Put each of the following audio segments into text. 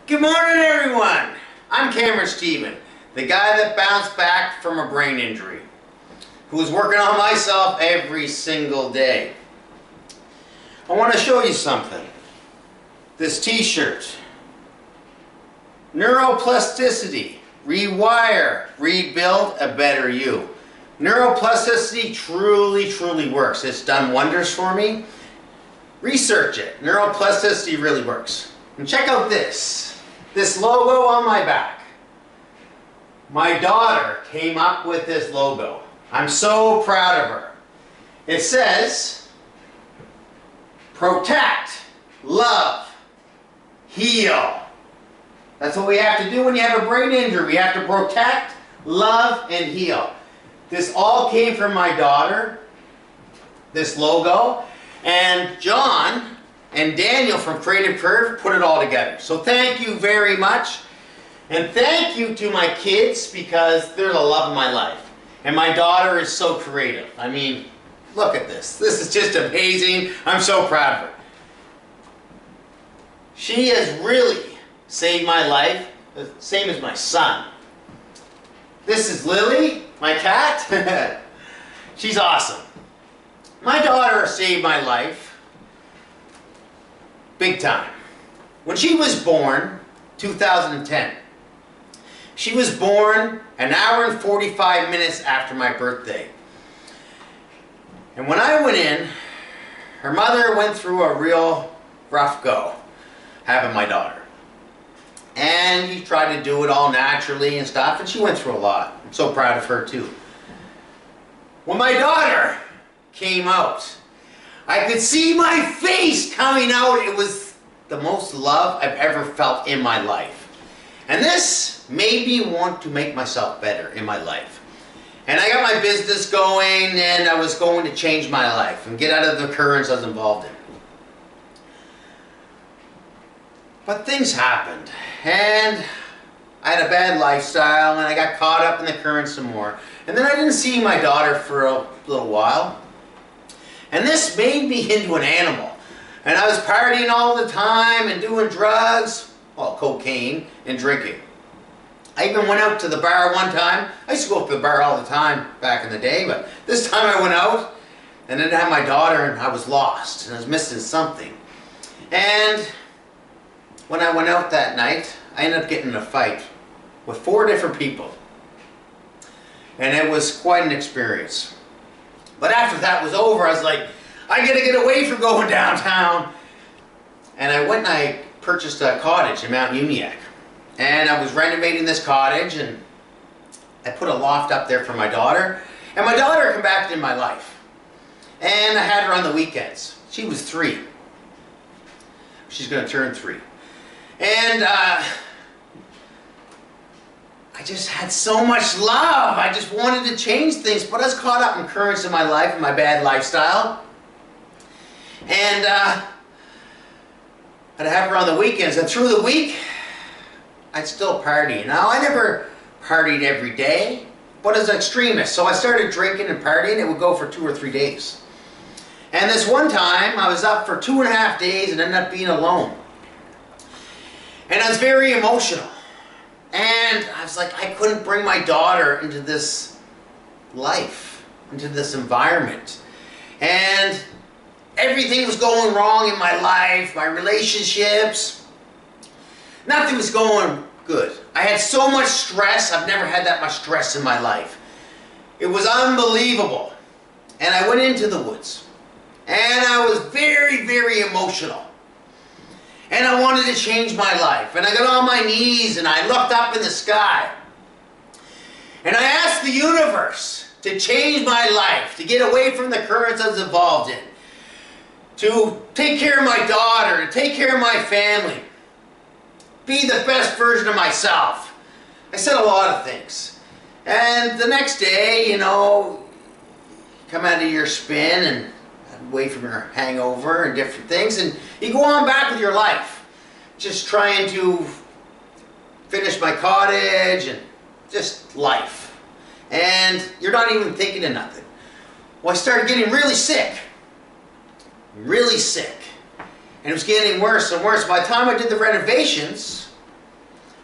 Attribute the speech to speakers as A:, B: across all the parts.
A: Good morning, everyone. I'm Cameron Stephen, the guy that bounced back from a brain injury, who is working on myself every single day. I want to show you something. This t-shirt. Neuroplasticity. Rewire, rebuild a better you. Neuroplasticity truly works. It's done wonders for me. Research it. Neuroplasticity really works. And check out this logo on my back. My daughter came up with this logo. I'm so proud of her. It says, protect, love, heal. That's what we have to do when you have a brain injury. We have to protect, love, and heal. This all came from my daughter, this logo, and John and Daniel from Creative Curve put it all together. So thank you very much. And thank you to my kids, because they're the love of my life. And my daughter is so creative. I mean, look at this. This is just amazing. I'm so proud of her. She has really saved my life, the same as my son. This is Lily, my cat. She's awesome. My daughter saved my life big time. When she was born, 2010, she was born an hour and 45 minutes after my birthday. And when I went in, her mother went through a real rough go having my daughter. And he tried to do it all naturally and stuff, and she went through a lot. I'm so proud of her too. When my daughter came out, I could see my face coming out. It was the most love I've ever felt in my life. And this made me want to make myself better in my life. And I got my business going, and I was going to change my life and get out of the currents I was involved in. But things happened, and I had a bad lifestyle, and I got caught up in the currents some more. And then I didn't see my daughter for a little while. And this made me into an animal. And I was partying all the time and doing drugs, well, cocaine and drinking. I even went out to the bar one time. I used to go up to the bar all the time back in the day, but this time I went out and then I had my daughter, and I was lost and I was missing something. And when I went out that night, I ended up getting in a fight with 4 different people. And it was quite an experience. But after that was over, I was like, I gotta get away from going downtown. And I went and I purchased a cottage in Mount Uniacke. And I was renovating this cottage, and I put a loft up there for my daughter. And my daughter came back into my life. And I had her on the weekends. She was 3. She's gonna turn 3. And I just had so much love. I just wanted to change things, but I was caught up in currents in my life and my bad lifestyle. And I'd have her on the weekends, and through the week, I'd still party. Now, I never partied every day, but as an extremist. So I started drinking and partying. It would go for 2 or 3 days. And this one time, I was up for 2.5 days and ended up being alone. And I was very emotional. And I was like, I couldn't bring my daughter into this life, into this environment. And everything was going wrong in my life, my relationships. Nothing was going good. I had so much stress. I've never had that much stress in my life. It was unbelievable. And I went into the woods. And I was very emotional. And I wanted to change my life. And I got on my knees and I looked up in the sky. And I asked the universe to change my life, to get away from the currents I was involved in, to take care of my daughter, to take care of my family, be the best version of myself. I said a lot of things. And the next day, you know, come out of your spin and away from your hangover and different things, and you go on back with your life, just trying to finish my cottage and just life, and you're not even thinking of nothing. Well, I started getting really sick, and it was getting worse and worse. By the time I did the renovations,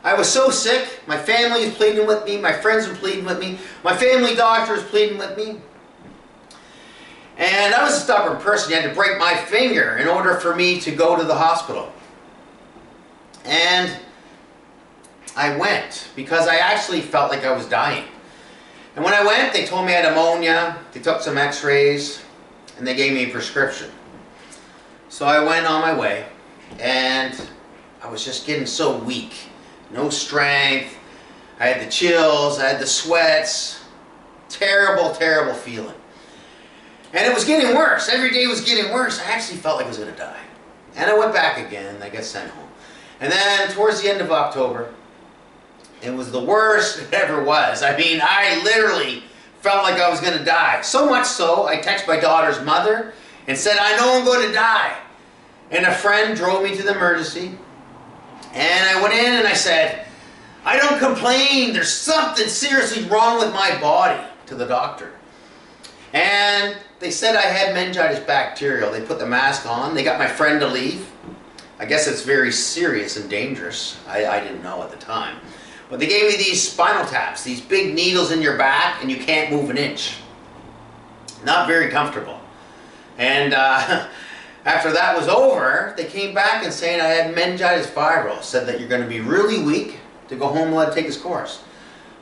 A: I was so sick. My family was pleading with me. My friends were pleading with me. My family doctor was pleading with me. And I was a stubborn person. You had to break my finger in order for me to go to the hospital. And I went because I actually felt like I was dying. And when I went, they told me I had pneumonia. They took some x-rays and they gave me a prescription. So I went on my way and I was just getting so weak. No strength. I had the chills. I had the sweats. Terrible, terrible feeling. And it was getting worse. Every day was getting worse. I actually felt like I was going to die. And I went back again. I got sent home. And then towards the end of October, it was the worst it ever was. I mean, I literally felt like I was going to die. So much so, I texted my daughter's mother and said, I know I'm going to die. And a friend drove me to the emergency. And I went in and I said, I don't complain. There's something seriously wrong with my body, to the doctor. And they said I had meningitis bacterial. They put the mask on. They got my friend to leave. I guess it's very serious and dangerous. I didn't know at the time. But they gave me these spinal taps, these big needles in your back, and you can't move an inch. Not very comfortable. And after that was over, they came back and saying I had meningitis viral. Said that you're going to be really weak to go home and let it take its course.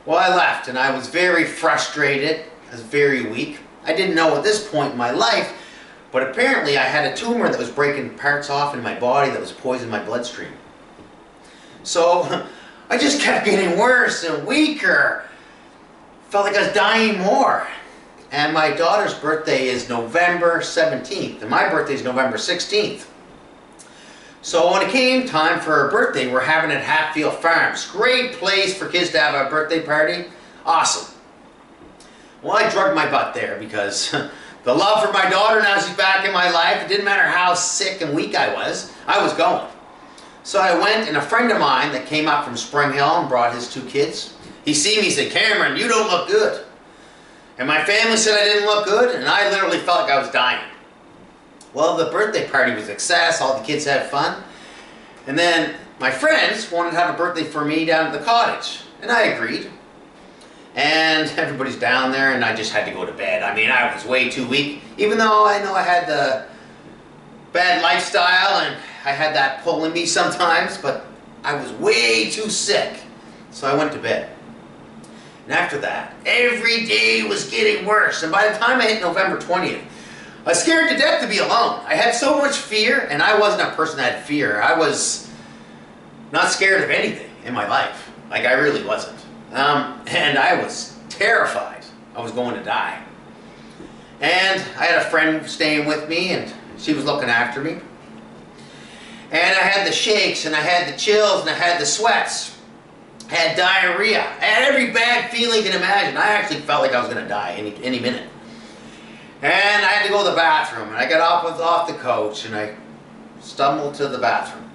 A: Well, I left, and I was very frustrated. I was very weak. I didn't know at this point in my life, but apparently I had a tumor that was breaking parts off in my body that was poisoning my bloodstream. So I just kept getting worse and weaker. Felt like I was dying more. And my daughter's birthday is November 17th, and my birthday is November 16th. So when it came time for her birthday, we're having it at Hatfield Farms. Great place for kids to have a birthday party. Awesome. Well, I drugged my butt there because the love for my daughter, now she's back in my life. It didn't matter how sick and weak I was going. So I went, and a friend of mine that came up from Spring Hill and brought his 2 kids, he seen me, he said, Cameron, you don't look good. And my family said I didn't look good, and I literally felt like I was dying. Well, the birthday party was a success. All the kids had fun. And then my friends wanted to have a birthday for me down at the cottage, and I agreed. And everybody's down there, and I just had to go to bed. I mean, I was way too weak, even though I know I had the bad lifestyle, and I had that pull in me sometimes, but I was way too sick. So I went to bed. And after that, every day was getting worse. And by the time I hit November 20th, I was scared to death to be alone. I had so much fear, and I wasn't a person that had fear. I was not scared of anything in my life. Like, I really wasn't. And I was terrified I was going to die. And I had a friend staying with me, and she was looking after me. And I had the shakes, and I had the chills, and I had the sweats. I had diarrhea. I had every bad feeling you can imagine. I actually felt like I was going to die any minute. And I had to go to the bathroom, and I got off the couch, and I stumbled to the bathroom.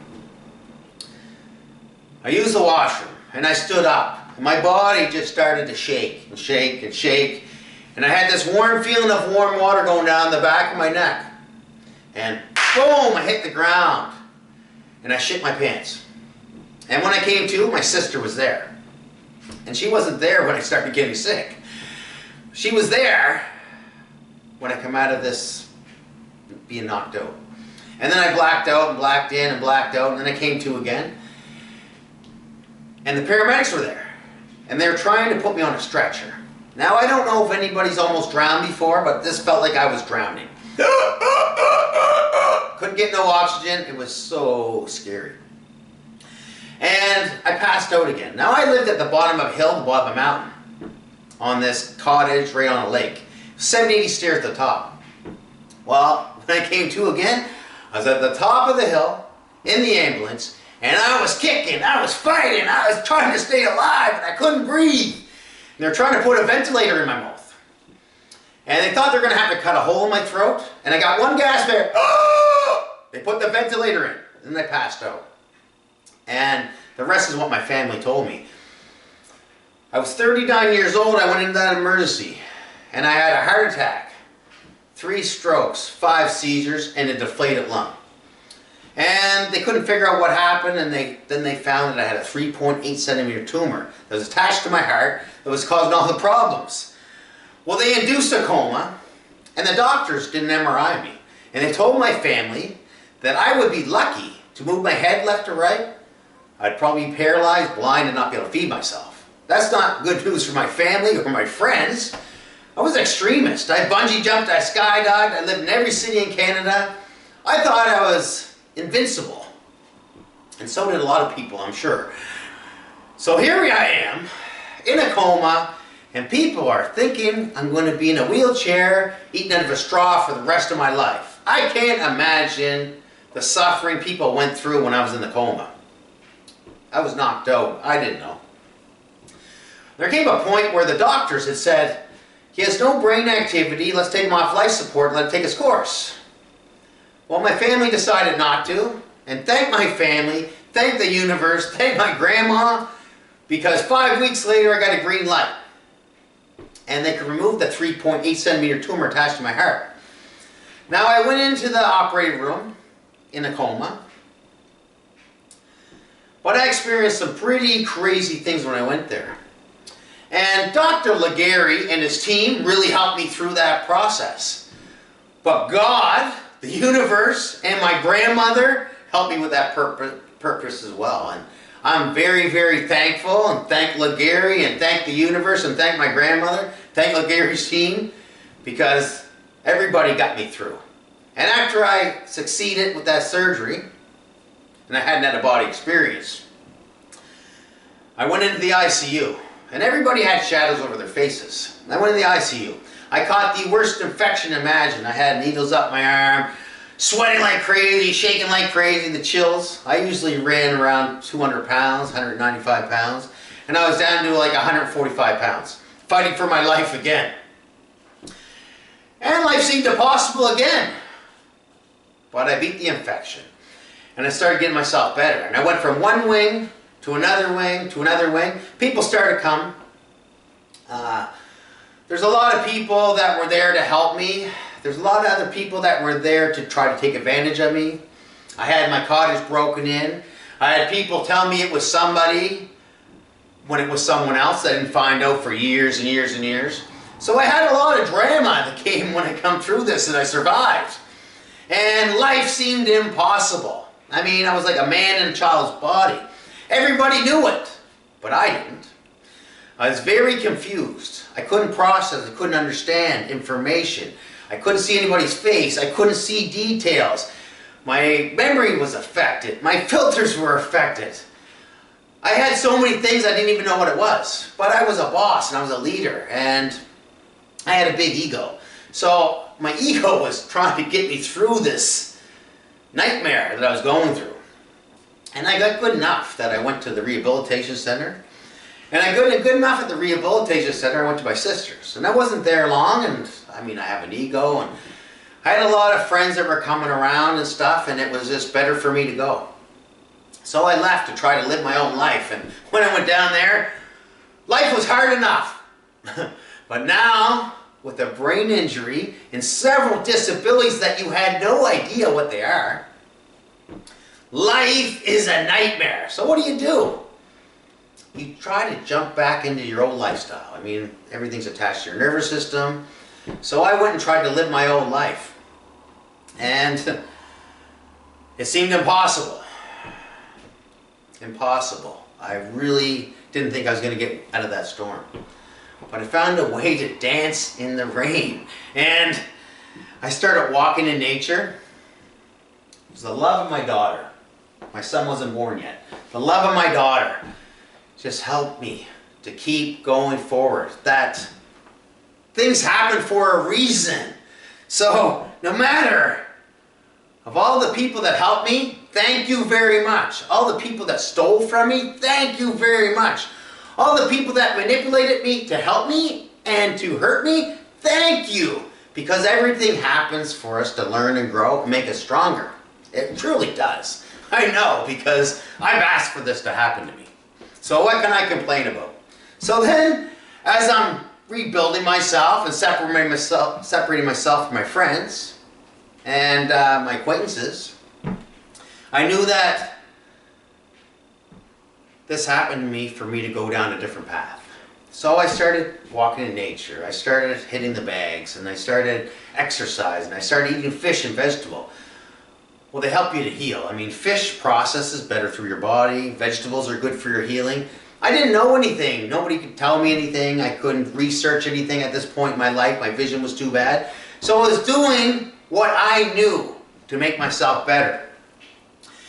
A: I used the washroom, and I stood up. And my body just started to shake and shake and shake. And I had this warm feeling of warm water going down the back of my neck. And boom, I hit the ground. And I shit my pants. And when I came to, my sister was there. And she wasn't there when I started getting sick. She was there when I come out of this being knocked out. And then I blacked out and blacked in and blacked out. And then I came to again. And the paramedics were there. And they were trying to put me on a stretcher. Now, I don't know if anybody's almost drowned before, but this felt like I was drowning. Couldn't get no oxygen. It was so scary. And I passed out again. Now, I lived at the bottom of a hill, the bottom of a mountain, on this cottage right on a lake. 70-80 stairs at the top. Well, when I came to again, I was at the top of the hill, in the ambulance, and I was kicking, I was fighting, I was trying to stay alive, and I couldn't breathe. And they were trying to put a ventilator in my mouth. And they thought they were going to have to cut a hole in my throat. And I got one gasp there. Oh! They put the ventilator in, and I passed out. And the rest is what my family told me. I was 39 years old, I went into that emergency. And I had a heart attack, 3 strokes, 5 seizures, and a deflated lung. And they couldn't figure out what happened, and then they found that I had a 3.8 centimeter tumor that was attached to my heart that was causing all the problems. Well, they induced a coma, and the doctors did an MRI me. And they told my family that I would be lucky to move my head left or right. I'd probably be paralyzed, blind, and not be able to feed myself. That's not good news for my family or my friends. I was an extremist. I bungee jumped, I skydived, I lived in every city in Canada. I thought I was invincible. And so did a lot of people, I'm sure. So here I am, in a coma, and people are thinking I'm going to be in a wheelchair, eating out of a straw for the rest of my life. I can't imagine the suffering people went through when I was in the coma. I was knocked out. I didn't know. There came a point where the doctors had said, he has no brain activity, let's take him off life support and let him take his course. Well, my family decided not to, and thank my family, thank the universe, thank my grandma, because 5 weeks later I got a green light. And they could remove the 3.8 centimeter tumor attached to my heart. Now I went into the operating room in a coma, but I experienced some pretty crazy things when I went there. And Dr. Legary and his team really helped me through that process. But God, the universe, and my grandmother helped me with that purpose as well. And I'm very, very thankful, and thank Legary, and thank the universe, and thank my grandmother, thank Legary's team, because everybody got me through. And after I succeeded with that surgery, and I hadn't had a body experience, I went into the ICU. And everybody had shadows over their faces. I went in the ICU. I caught the worst infection imagined. I had needles up my arm, sweating like crazy, shaking like crazy, the chills. I usually ran around 200 pounds, 195 pounds, and I was down to like 145 pounds, fighting for my life again. And life seemed impossible again. But I beat the infection, and I started getting myself better. And I went from one wing to another wing, to another wing. People started to come. There's a lot of people that were there to help me. There's a lot of other people that were there to try to take advantage of me. I had my cottage broken in. I had people tell me it was somebody when it was someone else that I didn't find out for years and years and years. So I had a lot of drama that came when I come through this, and I survived. And life seemed impossible. I mean, I was like a man in a child's body. Everybody knew it, but I didn't. I was very confused. I couldn't process, I couldn't understand information. I couldn't see anybody's face. I couldn't see details. My memory was affected. My filters were affected. I had so many things I didn't even know what it was. But I was a boss and I was a leader, and I had a big ego. So my ego was trying to get me through this nightmare that I was going through. And I got good enough that I went to the rehabilitation center. And I got good enough at the rehabilitation center, I went to my sister's. And I wasn't there long, and I mean, I have an ego, and I had a lot of friends that were coming around and stuff, and it was just better for me to go. So I left to try to live my own life, and when I went down there, life was hard enough. But now, with a brain injury and several disabilities that you had no idea what they are, life is a nightmare. So what do? You try to jump back into your old lifestyle. I mean, everything's attached to your nervous system. So I went and tried to live my own life. And it seemed impossible. Impossible. I really didn't think I was going to get out of that storm. But I found a way to dance in the rain. And I started walking in nature. It was the love of my daughter. My son wasn't born yet. The love of my daughter just helped me to keep going forward. That things happen for a reason. So no matter of all the people that helped me, thank you very much. All the people that stole from me, thank you very much. All the people that manipulated me to help me and to hurt me, thank you. Because everything happens for us to learn and grow and make us stronger. It truly does. I know, because I've asked for this to happen to me. So what can I complain about? So then, as I'm rebuilding myself and separating myself from my friends and my acquaintances, I knew that this happened to me for me to go down a different path. So I started walking in nature. I started hitting the bags, and I started exercising. I started eating fish and vegetable. Well, they help you to heal. I mean, fish processes better through your body. Vegetables are good for your healing. I didn't know anything. Nobody could tell me anything. I couldn't research anything at this point in my life. My vision was too bad. So I was doing what I knew to make myself better.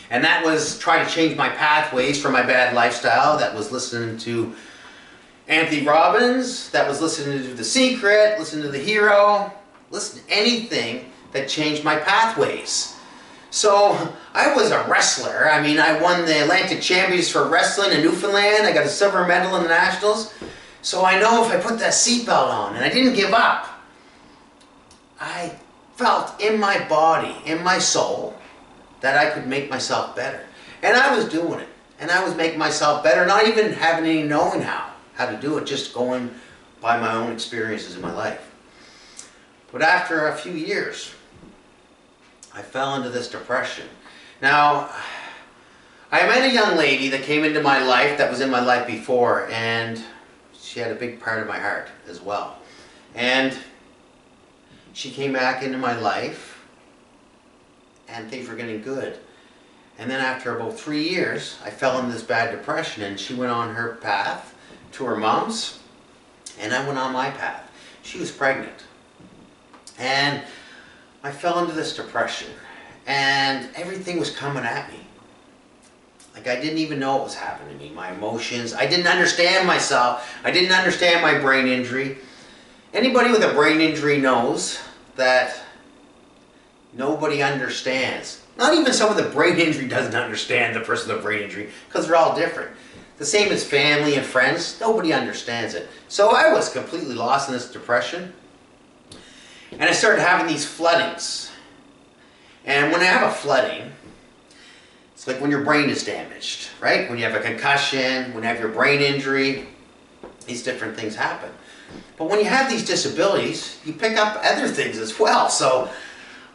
A: And that was try to change my pathways from my bad lifestyle. That was listening to Anthony Robbins. That was listening to The Secret, listening to The Hero. Listen to anything that changed my pathways. So I was a wrestler. I mean, I won the Atlantic Champions for wrestling in Newfoundland. I got a silver medal in the Nationals. So I know if I put that seatbelt on and I didn't give up, I felt in my body, in my soul, that I could make myself better. And I was doing it. And I was making myself better, not even having any knowing how to do it, just going by my own experiences in my life. But after a few years, I fell into this depression. Now, I met a young lady that came into my life that was in my life before, and she had a big part of my heart as well. And she came back into my life, and things were getting good. And then after about 3 years, I fell into this bad depression, and she went on her path to her mom's, and I went on my path. She was pregnant. And I fell into this depression, and everything was coming at me. Like I didn't even know what was happening to me. My emotions, I didn't understand myself. I didn't understand my brain injury. Anybody with a brain injury knows that nobody understands. Not even someone with a brain injury doesn't understand the person with a brain injury, because they're all different. The same as family and friends, nobody understands it. So I was completely lost in this depression. And I started having these floodings. And when I have a flooding, it's like when your brain is damaged, right? When you have a concussion, when you have your brain injury, these different things happen. But when you have these disabilities, you pick up other things as well. So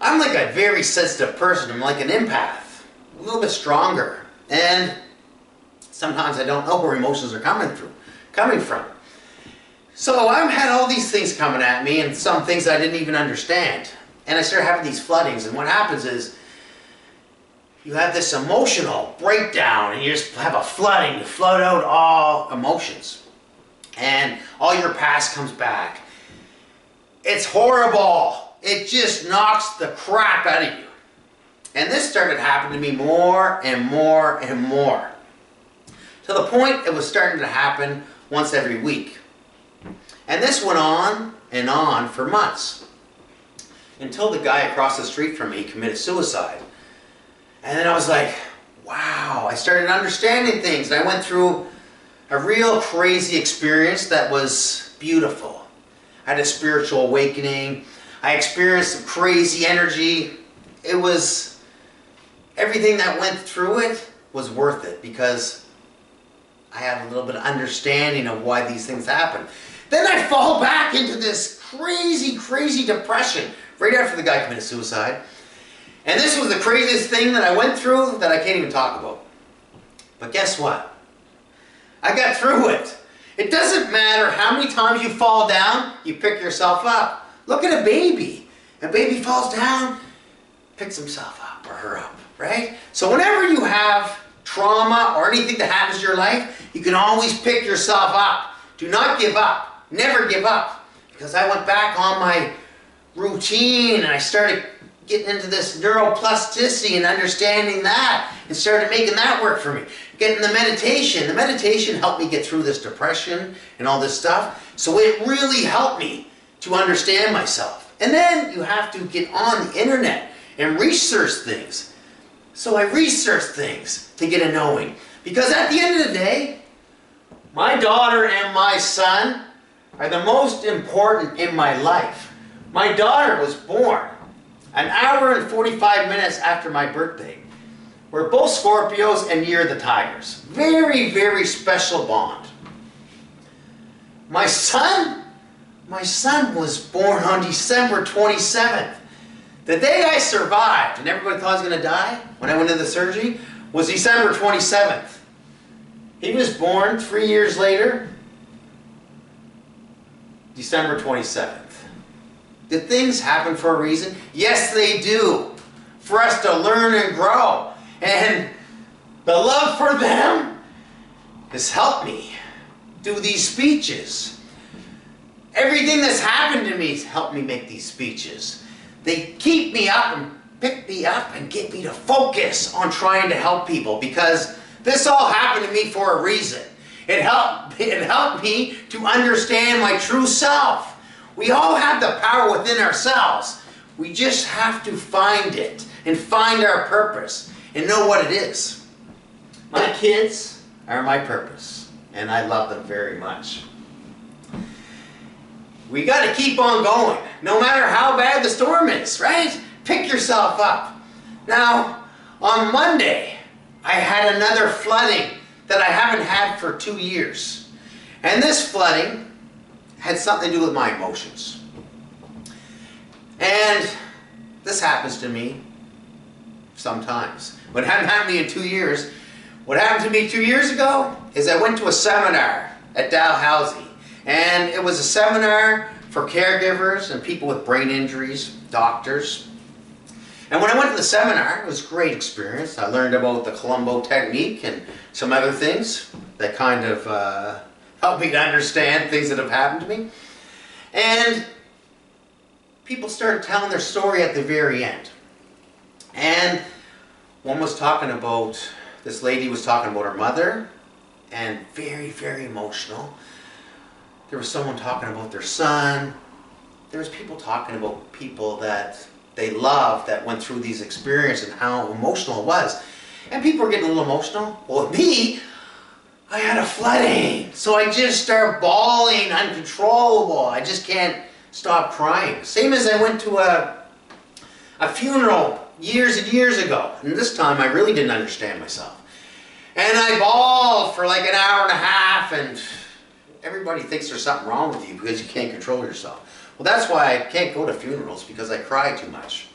A: I'm like a very sensitive person. I'm like an empath, a little bit stronger. And sometimes I don't know where emotions are coming from. So I've had all these things coming at me, and some things I didn't even understand. And I started having these floodings, and what happens is you have this emotional breakdown, and you just have a flooding. You flood out all emotions. And all your past comes back. It's horrible. It just knocks the crap out of you. And this started happening to me more and more and more. To the point it was starting to happen once every week. And this went on and on for months. Until the guy across the street from me committed suicide. And then I was like, wow, I started understanding things. And I went through a real crazy experience that was beautiful. I had a spiritual awakening. I experienced some crazy energy. It was, everything that went through it was worth it, because I had a little bit of understanding of why these things happen. Then I fall back into this crazy, crazy depression right after the guy committed suicide. And this was the craziest thing that I went through that I can't even talk about. But guess what? I got through it. It doesn't matter how many times you fall down, you pick yourself up. Look at a baby. A baby falls down, picks himself up or her up, right? So whenever you have trauma or anything that happens in your life, you can always pick yourself up. Do not give up. Never give up. Because I went back on my routine, and I started getting into this neuroplasticity and understanding that, and started making that work for me. Getting the meditation. The meditation helped me get through this depression and all this stuff. So it really helped me to understand myself. And then you have to get on the internet and research things. So I researched things to get a knowing. Because at the end of the day, my daughter and my son are the most important in my life. My daughter was born an hour and 45 minutes after my birthday. We're both Scorpios and you're the Tigers. Very, very special bond. My son was born on December 27th. The day I survived and everybody thought I was going to die when I went into the surgery was December 27th. He was born 3 years later, December 27th. Did things happen for a reason? Yes, they do. For us to learn and grow. And the love for them has helped me do these speeches. Everything that's happened to me has helped me make these speeches. They keep me up and pick me up and get me to focus on trying to help people, because this all happened to me for a reason. It helped me to understand my true self. We all have the power within ourselves. We just have to find it and find our purpose and know what it is. My kids are my purpose, and I love them very much. We got to keep on going, no matter how bad the storm is, right? Pick yourself up. Now, on Monday, I had another flooding that I haven't had for 2 years. And this flooding had something to do with my emotions. And this happens to me sometimes. What hadn't happened to me in 2 years, what happened to me 2 years ago is I went to a seminar at Dalhousie. And it was a seminar for caregivers and people with brain injuries, doctors. And when I went to the seminar, it was a great experience. I learned about the Colombo technique and some other things that kind of helped me to understand things that have happened to me. And people started telling their story at the very end. And one was talking about, this lady was talking about her mother, and very, very emotional. There was someone talking about their son. There was people talking about people that they loved that went through these experiences and how emotional it was. And people were getting a little emotional. Well, with me, I had a flooding. So I just started bawling, uncontrollable. I just can't stop crying. Same as I went to a funeral years and years ago. And this time I really didn't understand myself. And I bawled for like an hour and a half, and everybody thinks there's something wrong with you because you can't control yourself. Well, that's why I can't go to funerals, because I cry too much.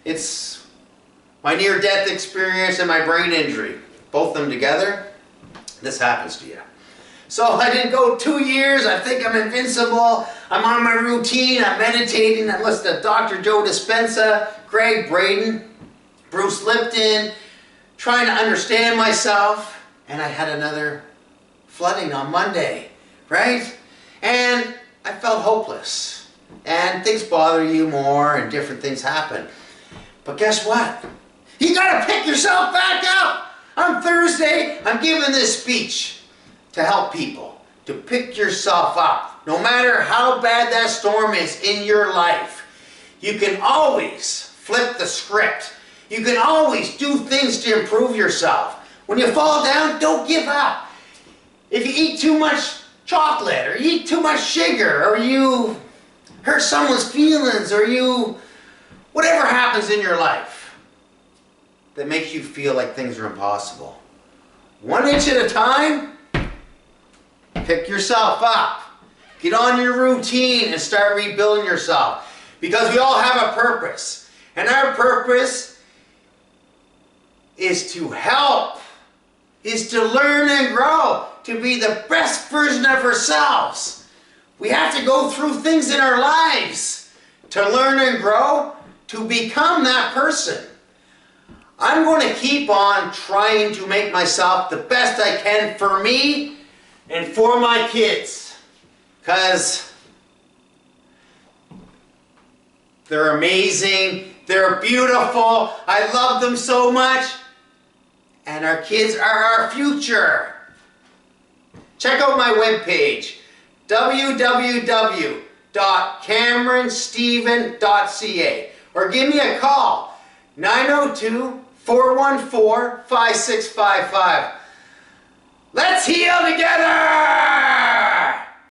A: It's my near-death experience and my brain injury. Both of them together, this happens to you. So I didn't go 2 years. I think I'm invincible. I'm on my routine. I'm meditating. I listen to Dr. Joe Dispenza, Greg Braden, Bruce Lipton, trying to understand myself. And I had another flooding on Monday, right? And I felt hopeless. And things bother you more and different things happen. But guess what? You gotta pick yourself back up! On Thursday, I'm giving this speech to help people, to pick yourself up. No matter how bad that storm is in your life, you can always flip the script. You can always do things to improve yourself. When you fall down, don't give up. If you eat too much chocolate, or you eat too much sugar, or you hurt someone's feelings, or you, whatever happens in your life that makes you feel like things are impossible, 1 inch at a time, pick yourself up. Get on your routine and start rebuilding yourself. Because we all have a purpose. And our purpose is to help, is to learn and grow, to be the best version of ourselves. We have to go through things in our lives to learn and grow, to become that person. I'm going to keep on trying to make myself the best I can for me and for my kids. Because they're amazing, they're beautiful, I love them so much, and our kids are our future. Check out my webpage, www.cameronsteven.ca, or give me a call, 902-414-5655. Let's heal together!